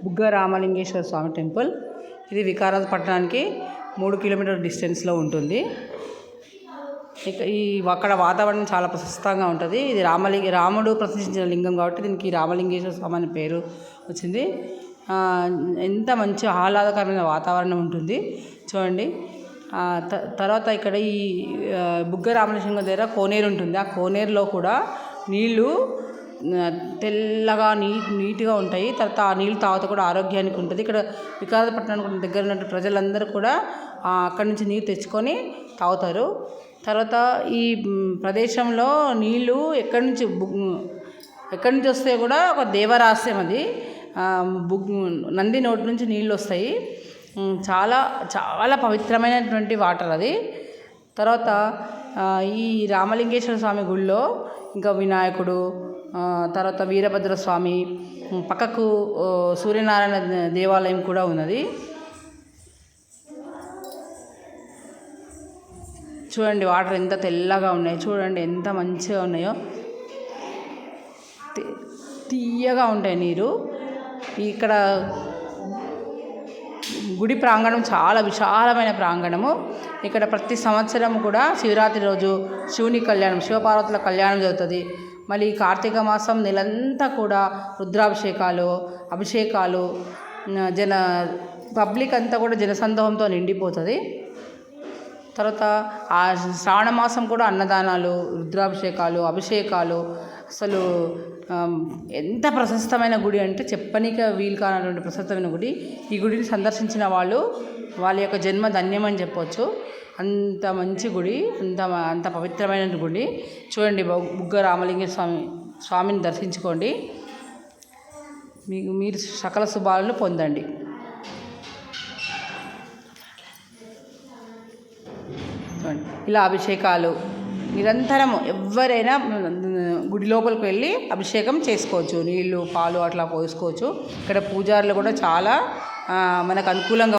బుగ్గ రామలింగేశ్వర స్వామి టెంపుల్. ఇది వికారాబాద్ పట్టణానికి 3 కిలోమీటర్ల డిస్టెన్స్లో ఉంటుంది. అక్కడ వాతావరణం చాలా ప్రశస్తంగా ఉంటుంది. ఇది రాముడు ప్రతిష్ఠించిన లింగం కాబట్టి దీనికి రామలింగేశ్వర స్వామి అనే పేరు వచ్చింది. ఎంత మంచి ఆహ్లాదకరమైన వాతావరణం ఉంటుంది చూడండి. తర్వాత ఇక్కడ ఈ బుగ్గ రామలింగేశ్వర దగ్గర కోనేరు ఉంటుంది. ఆ కోనేరులో కూడా నీళ్ళు తెల్లగా నీట్గా ఉంటాయి. తర్వాత ఆ నీళ్ళు తాగితే కూడా ఆరోగ్యానికి ఉంటుంది. ఇక్కడ వికారాబాద్ పట్టణానికి దగ్గర ఉన్న ప్రజలందరూ కూడా అక్కడి నుంచి నీరు తెచ్చుకొని తాగుతారు. తర్వాత ఈ ప్రదేశంలో నీళ్ళు ఎక్కడి నుంచి వస్తాయో కూడా ఒక దేవరహస్యం. అది నంది నోటి నుంచి నీళ్ళు వస్తాయి. చాలా చాలా పవిత్రమైనటువంటి వాటర్ అది. తర్వాత ఈ రామలింగేశ్వర స్వామి గుడిలో ఇంకా వినాయకుడు, తర్వాత వీరభద్ర స్వామి, పక్కకు సూర్యనారాయణ దేవాలయం కూడా ఉన్నది. చూడండి వాటర్ ఎంత తెల్లగా ఉన్నాయో, చూడండి ఎంత మంచిగా ఉన్నాయో, తీయగా ఉంటాయి నీరు. ఇక్కడ గుడి ప్రాంగణం చాలా విశాలమైన ప్రాంగణము. ఇక్కడ ప్రతి సంవత్సరం కూడా శివరాత్రి రోజు శివుని కళ్యాణం, శివపార్వతుల కళ్యాణం జరుగుతుంది. మళ్ళీ కార్తీక మాసం నెలంతా కూడా రుద్రాభిషేకాలు, అభిషేకాలు, పబ్లిక్ అంతా కూడా జనసందోహంతో నిండిపోతుంది. తర్వాత ఆ శ్రావణ మాసం కూడా అన్నదానాలు, రుద్రాభిషేకాలు, అభిషేకాలు. అసలు ఎంత ప్రశస్తమైన గుడి అంటే చెప్పనీక వీలు కానటువంటి ప్రశస్తమైన గుడి. ఈ గుడిని సందర్శించిన వాళ్ళ యొక్క జన్మ ధన్యమని చెప్పవచ్చు. అంత మంచి గుడి, అంత పవిత్రమైన గుడి. చూడండి, బుగ్గ రామలింగేశ్వర స్వామిని దర్శించుకోండి. మీరు సకల శుభాలను పొందండి. ఇలా అభిషేకాలు నిరంతరం ఎవరైనా గుడి లోపలికి వెళ్ళి అభిషేకం చేసుకోవచ్చు. నీళ్ళు, పాలు అట్లా పోసుకోవచ్చు. ఇక్కడ పూజారులు కూడా చాలా మనకు అనుకూలంగా